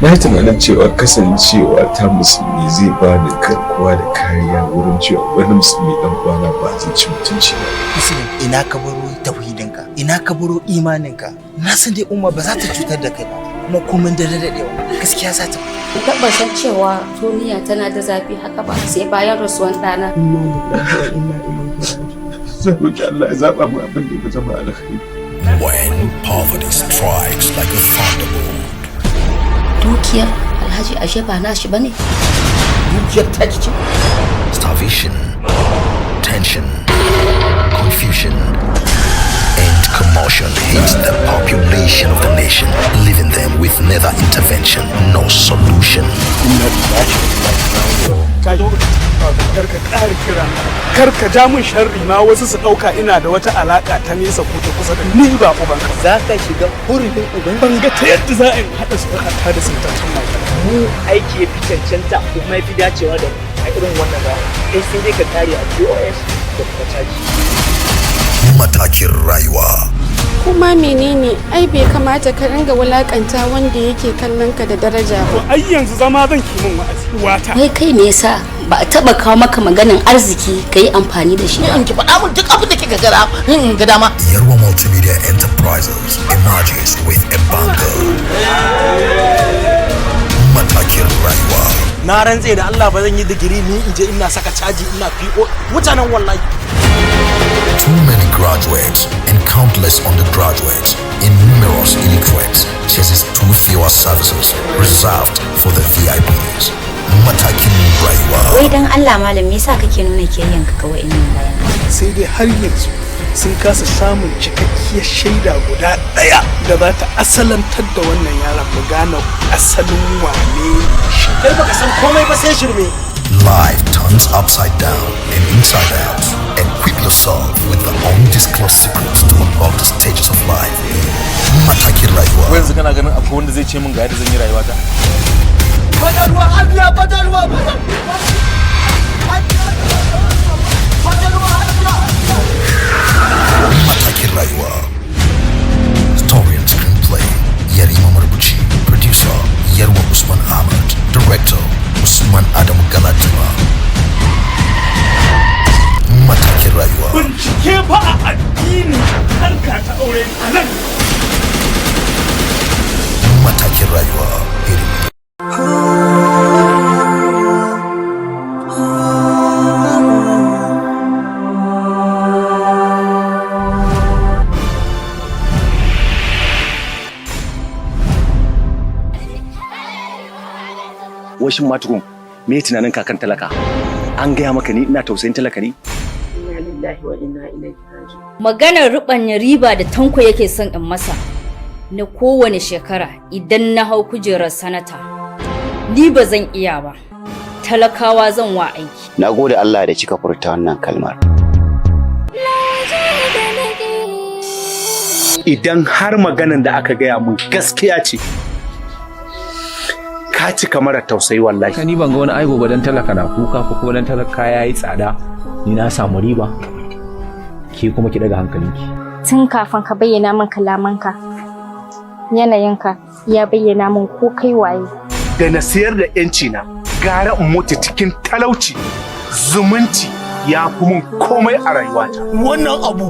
Na yi tunanin cewa kasancewa ta musulmi zai bani garkuwa da kariya wurin cewa wani musulmi dan uwana ba zai ci mutunci ba. Musulmi ina ka baro tauhidinka, ina ka baro imaninka. Na san dai umma ba za ta cutar da kai ba, kuma komin da dadewa gaskiya za ta. Tabbatar cewa duniya tana da zafi haka ba sai bayan rasuwan ɗana. Zan roki Allah ya zaba mu abin da ya zama alkhairi. When poverty strikes like a thunderbolt. Dukiyar Alhaji ashe ba nashi bane. Dukiyar ta ce. Starvation, tension, confusion, and commotion hits the population of the nation, leaving them with neither intervention nor solution. Karka ja mun sharri ma wasu su dauka ina da wata alaka ta nesa ko ta kusa da ni ba ubanka. Za ka shiga hurumin uban. Ban ga ta yadda za a yi haɗa su ta da sintaccen mata. Mu aiki ya fi cancanta kuma ya fi dacewa da a irin wannan rana. Kai sai dai ka tare a POS da kuma caji. Matakin rayuwa. Kuma menene ai bai kamata ka ringa wulakanta wanda yake kallon ka da daraja ba. Ai yanzu zama zan ki min wa'azi wata. Wai kai me yasa ba a taba kawo maka maganin arziki ka yi amfani da shi ba? In ki faɗa mun duk abin da kika ga dama. Yarwa Multimedia Enterprises emerges with a banger. Matakin rayuwa. Na rantse da Allah ba zan yi digiri ni in je ina saka caji ina PO mutanen wallahi. Too many graduates and countless undergraduates in numerous illiterates chases too fewer services reserved for the VIPs. Matakin rayuwa. Wai dan Allah malam me yasa kake nuna kiyayyanka ga wa'annan bayanan? Sai dai har yanzu sun kasa samun cikakkiyar shaida guda ɗaya da za ta asalantar da wannan yaron mu gane asalin wane shi. Kai baka san komai ba sai shirme. Life turns upside down and inside out. Equip yourself with the undisclosed secrets to unlock the stages of life. Matakin rayuwa. Ko yanzu kana ganin akwai wanda zai ce min ga yadda zan yi rayuwata? Badalwa Allah badalwa. Matakin rayuwa. Story and screenplay Yarima Marubuci. Producer Yarwa Usman Ahmad. Director Usman Adamu Galadima. Matakin rayuwa. Bincike ba a addini harka ta aure a nan. Matakin rayuwa. Washin Matakin, me tunanin kakan talaka? An gaya maka ni ina tausayin talaka ne? Inna lillahi wa inna ilaihi raji'un. Maganar rubanya riba da Tanko yake son in masa na kowane shekara idan na hau kujerar sanata. Ni ba zan iya ba. Talakawa zan wa aiki. Nagode Allah da kika furta wannan kalmar. Idan har maganan da aka gaya mun gaskiya ce, ka cika mara tausayi wallahi. Ni ban ga wani aibo ba dan talaka na kuka ko kuma dan talaka yayi tsada. Ni na samu riba. Ki kuma ki daga hankalinki. Tun kafin ka bayyana min kalamanka, yanayinka ya bayyana min ko kai waye. Da na siyar da yanci na, gara in mutu cikin talauci, zumunci ya fi mun komai a rayuwata. Wannan abu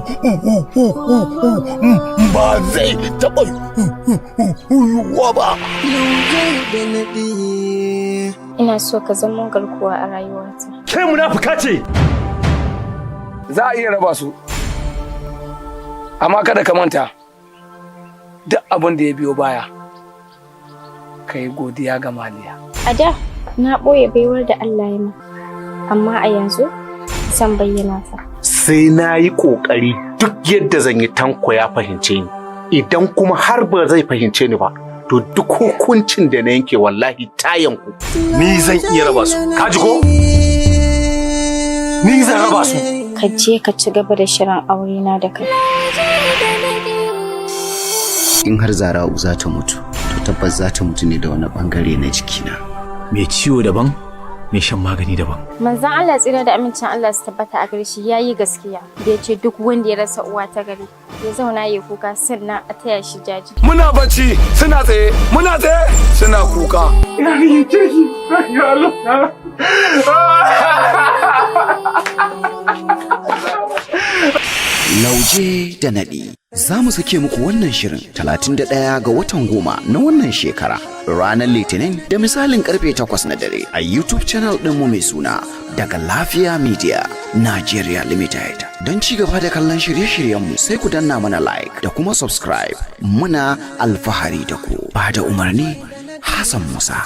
ba zai taɓa yiwuwa ba. Ina so ka zama garkuwa a rayuwata. Kai munafuka ce! Za a iya raba su, amma kada ka manta duk abin da ya biyo baya, ka yi godiya ga Maliya. A da na ɓoye baiwar da Allah ya min, amma a yanzu zan bayyana ta. Sai na yi ƙoƙari duk yadda zan yi Tanko ya fahimce ni. Idan kuma har ba zai fahimce ni ba, to duk hukuncin da na yanke wallahi ta yanku. Ni zan iya raba su. Ka ji ko? Ni zan raba su. Ka je ka ci gaba da shirin aure na da kai. In har Zara'u za ta mutu, to tabbas za ta mutu ne da wani bangare na jikina. Mai ciwo daban, mai shan magani daban. Manzon Allah tsira da amincin Allah su tabbata a gare shi yayi gaskiya da ya ce duk wanda ya rasa uwa ta gari ya zauna ya kuka sannan a taya shi jaji. Muna bacci suna tsaye suna kuka. Ya Allah. Lauje da naɗi. Za mu sake muku wannan shirin 31 ga watan 10 na wannan shekara ranar Litinin da misalin karfe 8 na dare a YouTube channel ɗinmu mai suna Daga Lafiya Media Nigeria Limited. Don ci gaba da kallon shirye-shiryenmu sai ku danna mana like da kuma subscribe. Muna alfahari da ku. Ba da umarni Hassan Musa.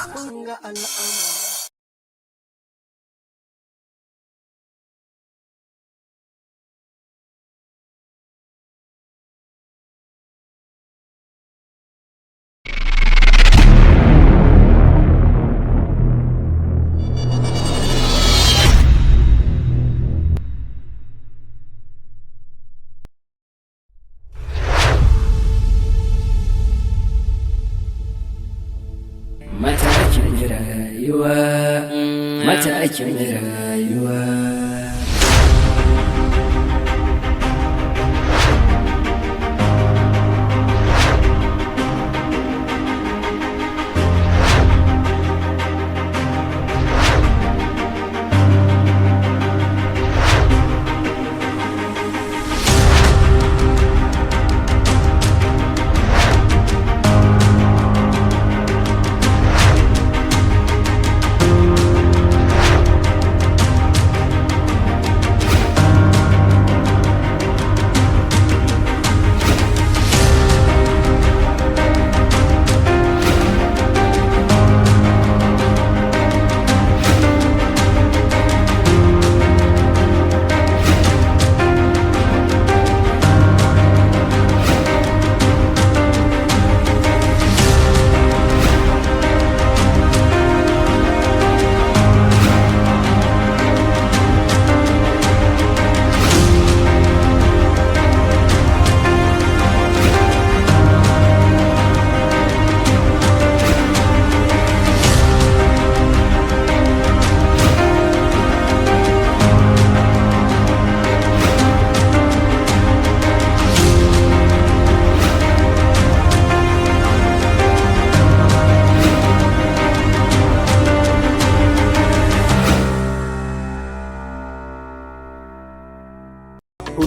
Matakin rayuwa.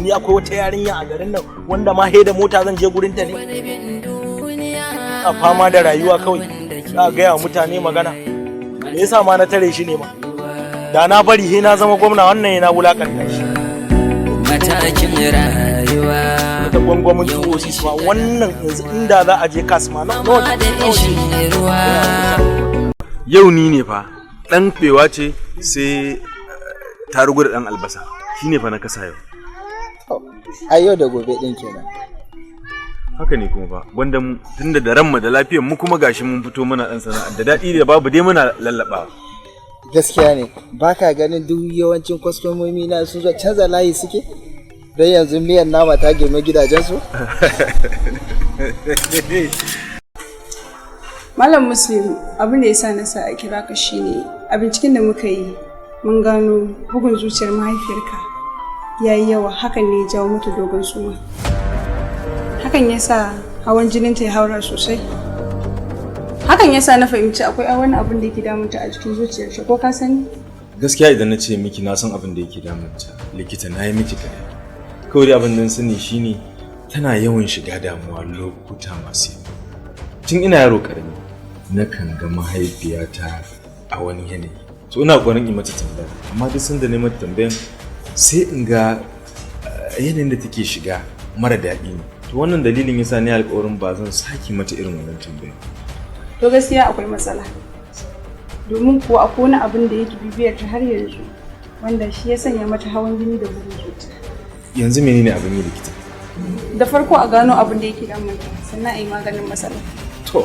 Ni akwai wata yarinya a garin nan wanda ma da mota zan je gurin ta ne a fama da rayuwa kawai za ga ya mutane magana me yasa ma na tare shi ne ma da na bari he na zama gwamna wannan yana wulakanta shi matakin rayuwa da gwangwamin tuwo shi ma wannan yanzu inda za a je kasma na yau ni ne fa dan bewa ce sai tarugu da dan albasa shine fa na kasa yau ai yau da gobe din kenan haka ne kuma ba wanda tunda da ranmu da lafiyar mu kuma gashi mun fito muna dan sana'a da dadi da babu dai muna lallaba gaskiya ne baka ganin duk yawancin kwastomomi na sun zo canza layi suke don yanzu miyan nama ta girma gidajen su Malam Muslim abin da yasa na sa a kira ka shine a binciken da muka yi mun gano bugun zuciyar mahaifiyarka yayi yawa hakan ne ya jawo mata dogon suma hakan yasa hawan jininta ya haura sosai hakan yasa na fahimci akwai wani abin da yake damunta a cikin zuciyarta ko ka sani gaskiya idan na ce miki na san abin da yake damunta likita na yi miki kare kawai abin da sani shine tana yawan shiga damuwa lokuta masu yawa tun ina yaro karami nakan ga mahaifiyata a wani yanayi to ina ƙoƙarin yi mata tambaya amma duk sanda ne mata tambayan sai in ga yanayin da take shiga mara daɗi ne to wannan dalilin yasa ni alƙawarin ba zan saki mata irin wannan tambayar to gaskiya akwai matsala domin kuwa akwai wani abin da yake bibiyar ta har yanzu wanda shi ya sanya mata hawan jini da bugun zuciya yanzu menene abin yi likita da farko a gano abin da yake damunta sannan a yi maganin matsala to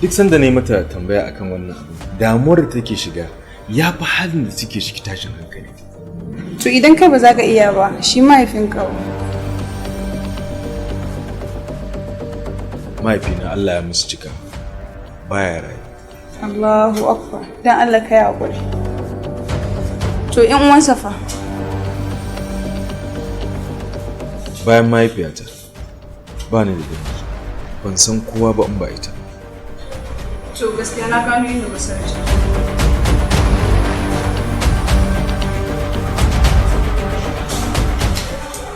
duk sanda na yi mata tambaya akan wannan abu damuwar da take shiga ya fi halin da take shi tashin hankali to idan kai ba za ka iya ba shi mahaifinka mahaifina Allah ya musu cika baya rayu Allahu akbar dan Allah kai hakuri To ƴan uwansa fa? Bayan mahaifiyata ba ni da dangi, ban san kowa ba in ba ita. To gaskiya na gano inda ba sarki.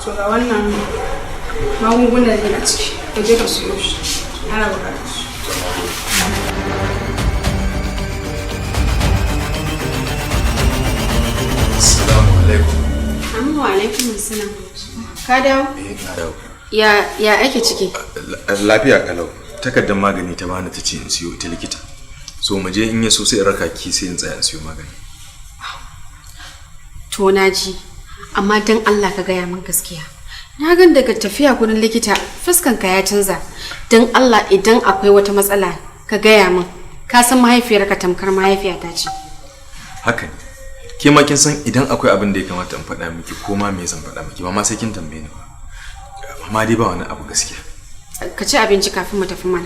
To ga wannan magungunan ne a ciki, ka je ka siyo shi, ana buƙatar shi. Assalamu alaikum. Amma wa alaikum assalam. Ka dawo? Na dawo. Ya ake ciki? Lafiya kalau. Takardar magani ta bani ta ce in siyo ita likita. So mu je in ya so sai in raka ki sai in tsaya in siyo magani. To na ji. Amma dan Allah ka gaya min gaskiya. Na gan daga tafiya gurin likita fuskanka ya canza. Dan Allah idan akwai wata matsala ka gaya min. Ka san mahaifiyarka tamkar mahaifiyata ce. Haka ne. Ke ma kin san idan akwai abin da ya kamata in faɗa miki ko ma me zan faɗa miki ba ma sai kin tambaye ni ba. Amma dai ba wani abu gaskiya. Ka ci abinci kafin mu tafi mana.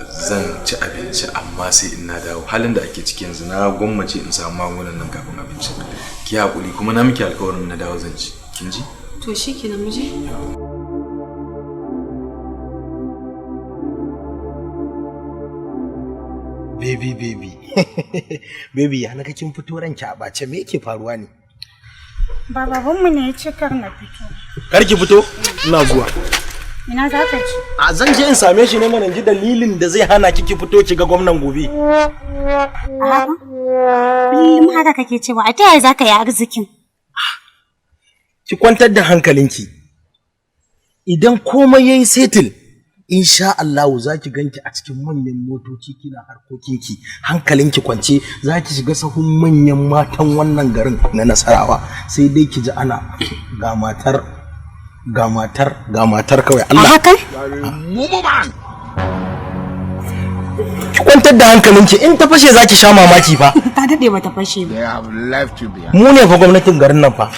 Zan ci abinci amma sai in na dawo. Halin da ake ciki yanzu na gwammace in samu magungunan nan kafin abinci. Ki hakuri kuma na miki alƙawarin na dawo zan ci. Kin ji? To shikenan mu je. Baby. Baby, yana kin fito ranki a bace me yake faruwa ne? Ba babanmu ne ya ce kar na fito. Kar ki fito? Ina zuwa. Ina za ka ci? A zan je in same shi ne mana ji dalilin da zai hana ki fito ki ga gwamnan gobe. Haka? Kullum haka kake cewa a ta yaya za ka yi arzikin? Ki kwantar da hankalinki. Idan komai yayi settle, insha Allah za ki ganki a cikin manyan motoci kina harkokinki, hankalinki kwance, za ki shiga sahun manyan matan wannan garin na Nasarawa, sai dai ki ji ana ga matar kawai Allah. Haka? Ki kwantar da hankalinki, in ta fashe za ki sha mamaki fa. Ta dade bata fashe ba. Mu ne fa gwamnatin garin nan fa.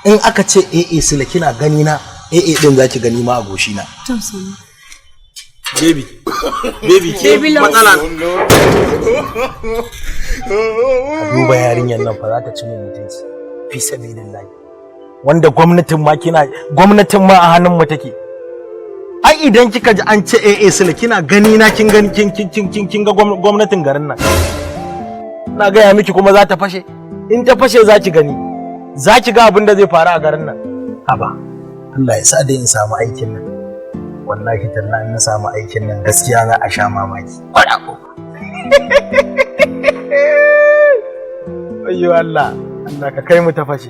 In aka ce Sila kina gani na, din za ki gani ma a goshi na. Baby ke matsala. Duba yarinyar nan fa za ta ci mu mutunci. Fi sabilillahi. Wanda gwamnatin ma a hannun mu take. Ai idan kika ji an ce Sila kina gani na kin ga gwamnatin garin nan. Na gaya miki kuma za ta fashe. In ta fashe za ki gani. Za ki ga abin da zai faru a garin nan. Haba. Allah ya sa da in samu aikin nan. Wallahi tallahi na samu aikin nan gaskiya za a sha mamaki. Ayyo Allah ka kai mu ta fashe.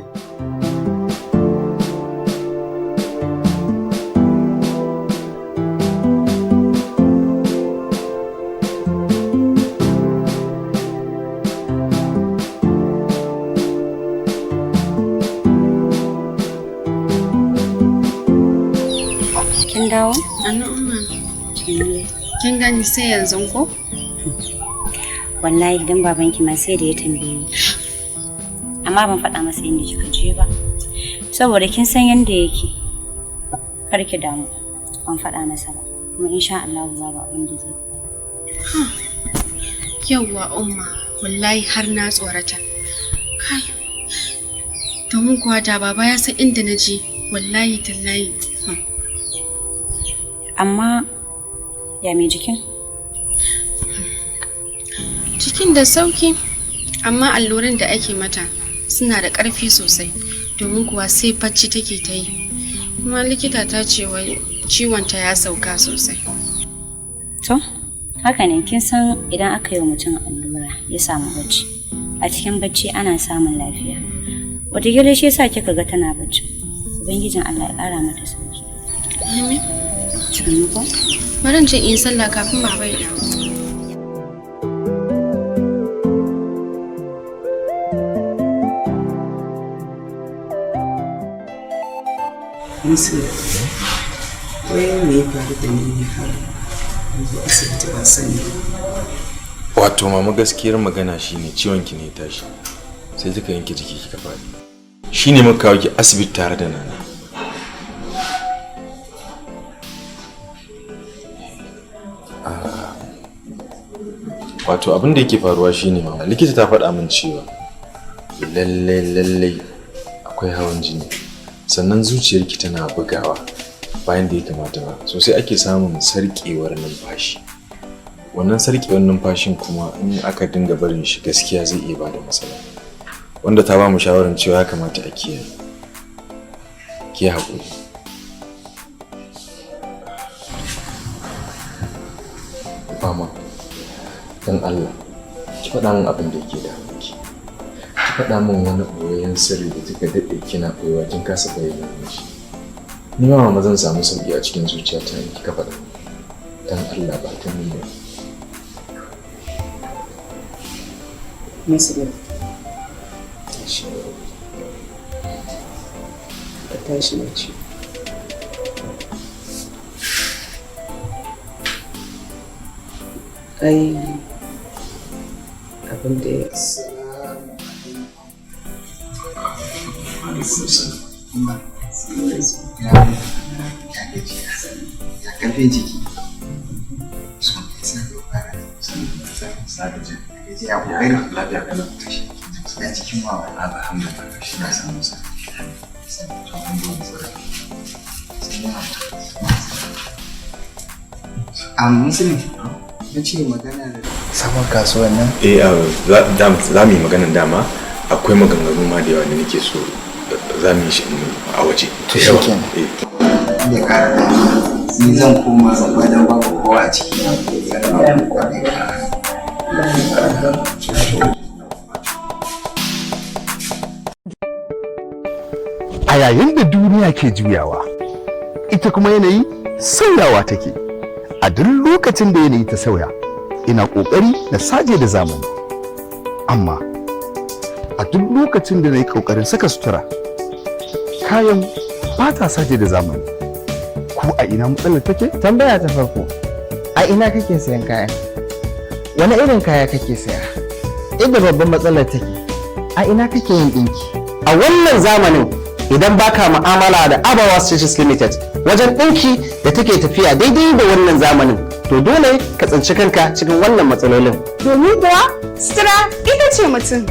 Dawo? Kin gani sai yanzu ko? Wallahi dan babanki ma sai da ya tambaye ni. Amma ban faɗa masa inda kika je ba. Saboda kin san yanda yake. Kar ki damu. Ban faɗa masa ba. Kuma insha Allah babu abin da zai. Yawwa umma, wallahi har na tsorata. Kai. Domin kuwa da baba ya san inda na je, wallahi tallahi. Amma ya mai jikin? Jikin da sauki, amma alluran da ake mata suna da ƙarfi sosai, domin kuwa sai bacci take ta yi. Kuma likita ta ce wai ciwonta ya sauka sosai. To, haka ne kin san idan aka yi wa mutum allura ya samu bacci. A cikin bacci ana samun lafiya. Wataƙila shi yasa kika ga tana bacci. Ubangijin Allah ya ƙara mata sauki. Amin. Bari in yi sallah kafin baba ya dawo. Musu, wai me ya faru da ni ne har yanzu asibiti ban sani. Wato mama gaskiyar magana shine ciwon ki ne ya tashi. Sai kika yanke jiki kika faɗi. Shine muka kawo ki asibiti tare da Nana. Wato abin da yake faruwa shine mama likita ta faɗa min cewa lallai akwai hawan jini, sannan zuciyarki tana bugawa bayan da ya kamata ba, so sai ake samun sarƙewar numfashi. Wannan sarƙewar numfashin kuma in aka dinga barin shi gaskiya zai iya bada matsala, wanda ta ba mu shawarar cewa ya kamata a kiyaye. Ki haƙuri. Mama, don Allah, ki faɗa min abin da yake damunki. Ki faɗa min wani ɓoyayyen sirri da kika daɗe kina ɓoyewa kin kasa bayyana shi. Ni ma mama zan samu sauƙi a cikin zuciyata in kika faɗa. Don Allah ba ta nuna. Muslim, tashi. Ka tashi na ce. Ai, abin da ya karfin jiki ya kokari lafiya kana ya cikin wa alhamdulillah shi na samu sa Muslim na ce magana da sabon kasuwan nan za mu yi maganan dama. Akwai maganganu ma da yawa da nake so za mu yi shi a waje. To shi kenan ne kara da ni zan koma zaba don babu kowa a ciki a yayin da duniya ke juyawa ita kuma yanayi sauyawa take. A duk lokacin da yanayi ta sauya ina kokari na saje da zamani, amma a duk lokacin da na yi kokarin saka sutura kayan ba ta saje da zamani. Ko a ina matsalar take? Tambaya ta farko, a ina kake sayan kaya? Wani irin kaya kake saya? Inda babban matsalar take, a ina kake yin ɗinki? A wannan zamanin idan baka mu'amala da Abawa Stitches Limited wajen ɗinki da take tafiya daidai da wannan zamanin, to dole ka tsinci kanka cikin wannan matsalolin. Domin kuwa sutura ita ce mutum.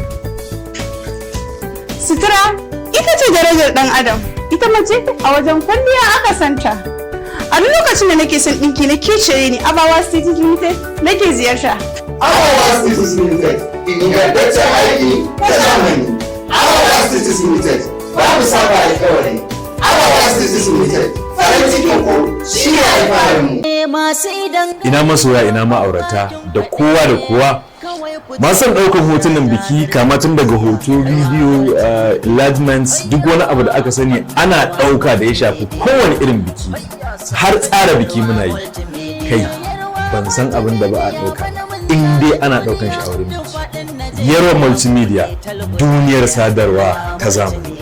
Sutura ita ce darajar ɗan adam. Ita mace a wajen kwalliya aka santa. A duk lokacin da nake son ɗinki na kicire ni Abawa Stitches Limited nake ziyarta. Abawa Stitches Limited, ingantaccen aiki ta zamani. Abawa Stitches Limited, babu saba alƙawari. Abawa Stitches Limited, farin cikin ku shi ne alfaharinmu. Ina masoya, ina ma'aurata da kowa da kowa masu ɗaukar hotunan biki, kama tun daga hoto, bidiyo, enlargements, duk wani abu da aka sani ana ɗauka da ya shafi kowane irin biki, har tsara biki muna yi. Kai ban san abin da ba a ɗauka in dai ana ɗaukan shi a wurin biki. Yarwa Multimedia, duniyar sadarwa ta zamani.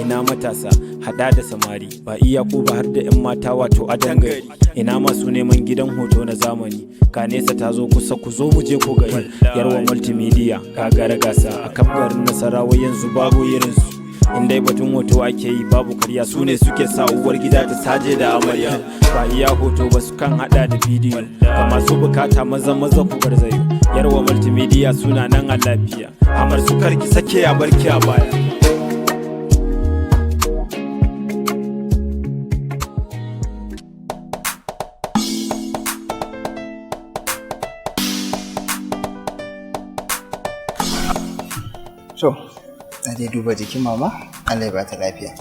Ina matasa hada da samari, ba iya ko ba har da 'yan mata wato a dangare. Ina masu neman gidan hoto na zamani, ka nesa ta zo kusa, ku zo mu je ku gari. Yarwa Multimedia gagara gasa a kaf garin Nasarawa, yanzu babu irinsu. In dai batun hoto ake yi babu karya, su ne suke sa uwar gida ta saje da amarya. Ba iya hoto ba su kan hada da bidiyo, ga masu bukata maza ku garzayo. Yarwa Multimedia suna nan a lafiya, amar su karki sake a barki a baya. To, na dai duba jikin mama, Allah ya ba ta lafiya.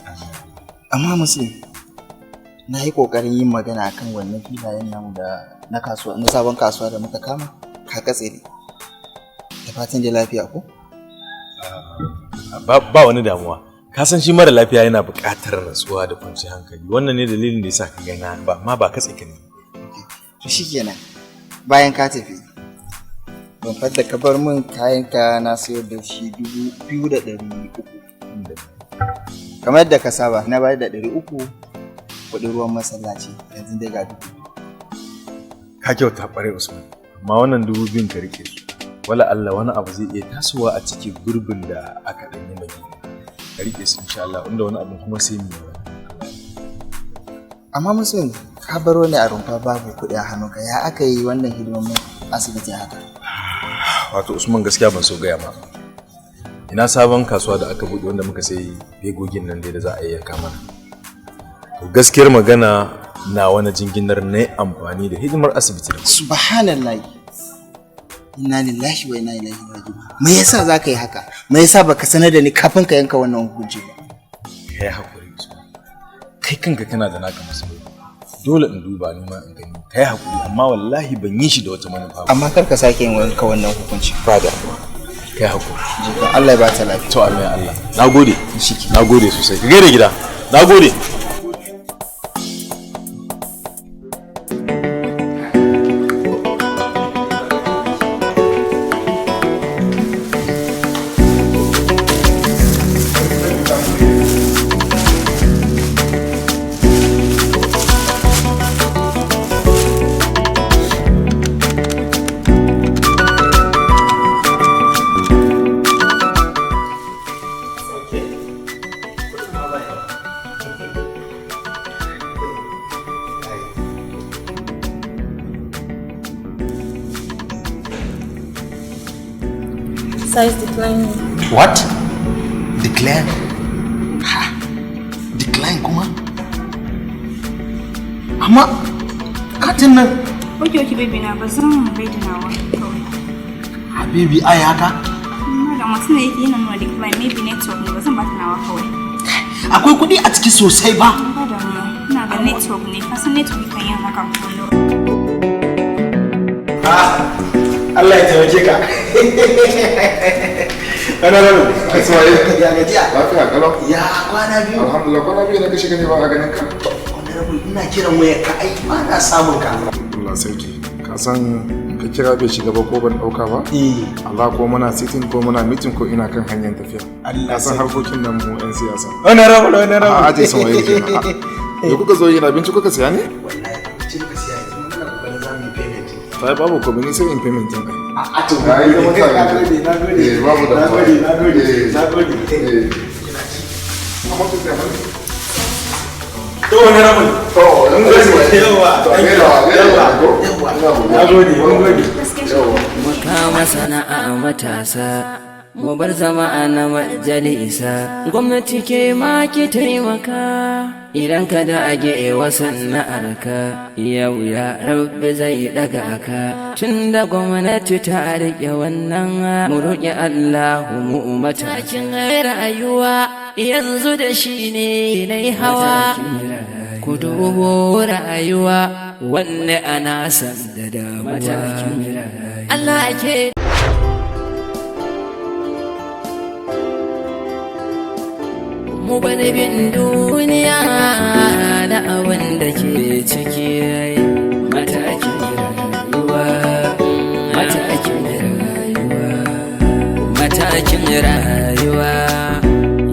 Amma Muslim, na yi ƙoƙarin yin magana akan wannan filayen nan da na kasuwa, na sabon kasuwa da muka kama, ka katse ne. Da fatan da lafiya ko? Ba wani damuwa. Ka san shi mara lafiya yana buƙatar natsuwa da kwanciyar hankali. Wannan ne dalilin da yasa ka gana ba katse ka ne. To shikenan. Bayan ka tafi, ban fadda ka bar min kayanka na sayar da shi 2,300. Kamar yadda ka saba, na bayar da 300 kuɗin ruwan masallaci, yanzu dai ga 2,000. Ka kyauta ƙwarai Usman, amma wannan 2,000 ka rike su. Wala Allah wani abu zai iya tasowa a cikin gurbin da aka ɗan yi mai. Ka rike su insha Allah, inda wani abu kuma sai mu yi. Amma Muslim, ka baro ne a rumfa babu kuɗi a hannunka, ya aka yi wannan hidimomin asibiti haka? Wato Usman gaskiya ban so gaya ma. Ina sabon kasuwa da aka buɗe wanda muka sai begogin nan dai da za a yi yanka mana. Gaskiyar magana na wani jinginar na amfani da hidimar asibiti. Subhanallah. Inna lillahi wa inna ilaihi raji'un. Me yasa zaka yi haka? Me yasa baka sanar da ni kafin ka yanka wannan hukunci ba? Kai hakuri Usman. Kai kanka kana da naka masaloli. Dole in duba ni ma in gani. Kai hakuri amma wallahi ban yi shi da wata manufa ba. Amma kar ka sake yin wannan hukunci. Ba da kai hakuri. Allah ya ba ta lafiya. To amin Allah. Nagode. Nagode sosai. Ka gaida gida. Nagode. Size declining. What? Decline? Ha? Decline kuma? Amma katin nan. Okay, baby na ba zan bai da nawa. Habibi ai haka? Da mutum ne yake yana nuna decline, maybe network ne ba zan ba ta nawa kawai. Akwai kuɗi a ciki sosai ba. Ba da mu. Ina ga network ne, kasan network kan yin haka kullum. Allah ya taimake ka. Ana rabu. Ismail. Ya gajiya. Lafiya kalau. Ya kwana biyu. Alhamdulillah kwana biyu na kashe gani ba a ganin ka. Wani rabu ina kiran waya ka ai ba na samun ka. Allah sarki. Ka san ka kira bai shiga ba ko ban dauka ba? Allah ko muna sitting ko muna meeting ko ina kan hanyar tafiya. Allah san harkokin nan mu yan siyasa. Wani rabu. A aje Ismail kenan. Ya kuka zo yin abinci kuka siya ne? Wallahi abinci muka siya yanzu muna kokarin za mu yi payment. Sai babu ko bin sai in payment din kai. A to ga yi mutane. Nagode. Babu da nagode. To wani rabu. To, mun gode. Yawa. Nagode. Kama sana'a matasa, mu bar zama na majalisa. Gwamnati ke ma ki taimaka. Idan ka da age wasan na'arka, yau ya rabbi zai daga ka. Tun da gwamnati ta rike wannan, mu roƙi Allahu mu matakin rayuwa. Yanzu da shi ne na yi hawa. Ku dubo rayuwa, wanne ana san da damuwa. Allah ke mu bari bin duniya da abin da ke ciki matakin rayuwa matakin rayuwa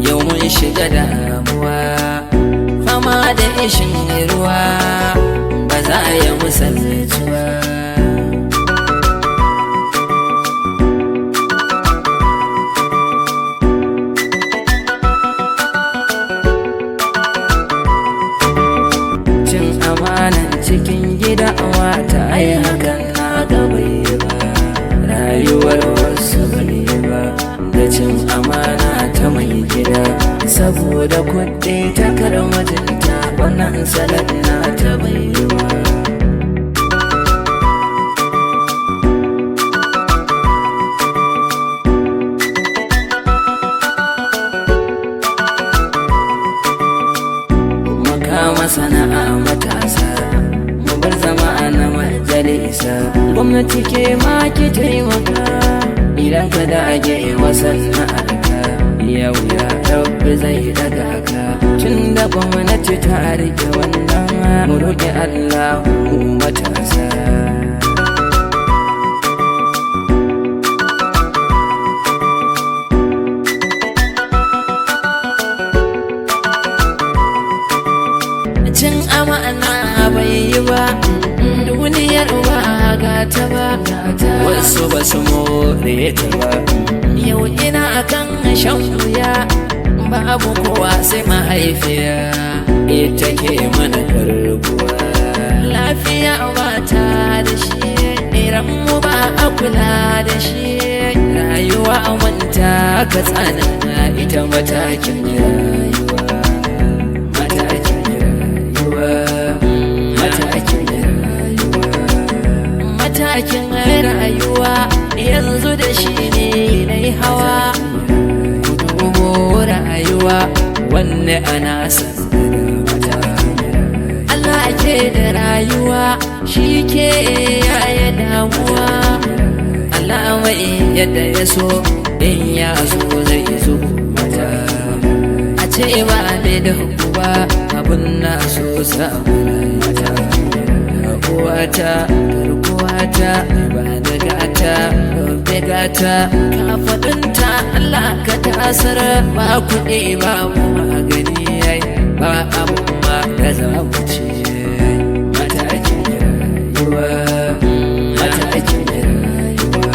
yau mun shiga damuwa fama da ishin ruwa ba za a yi musaltuwa cikin gida wata ai hakan na gabai ba rayuwar wasu bane ba da cin amana ta mai gida saboda kuɗi ta karmatinta wannan salat na ta bai ba makama sana'a matasa majalisa gwamnati ke ma ki taimaka idan ka da age wasan na'arka yau ya rabbi zai daga ka tun da gwamnati ta rike wannan mu roƙi Allah mu matasa cin amana bai yi ba duniyar ba gata ba wasu ba su more ta ba yau ina akan shan wuya babu kowa sai mahaifiya ita ke mana karbuwa lafiya ba ta da shi iran mu ba a kula da shi wa manta ka tsana ita matakin rayuwa matakin rayuwa matakin rayuwa matakin rayuwa yanzu da shi ne na yi hawa gudu rayuwa wanne ana san Allah ke da rayuwa shi ke yaya damuwa Allah mai yadda ya so in ya so zai zo mata a ce ba ne da hukuma abun na so samu mata uwata garkuwata ba da gata be gata kafaɗinta Allah ka tasar ba kuɗi ba mu magani yayi ba abun ma da za mu ce matakin rayuwa matakin rayuwa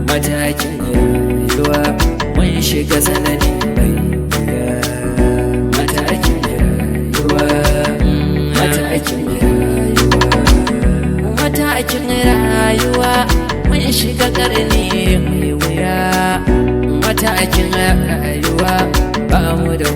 matakin rayuwa mun shiga sanadi mai wuya matakin rayuwa matakin rayuwa matakin rayuwa mun shiga karni mai wuya matakin rayuwa ba mu da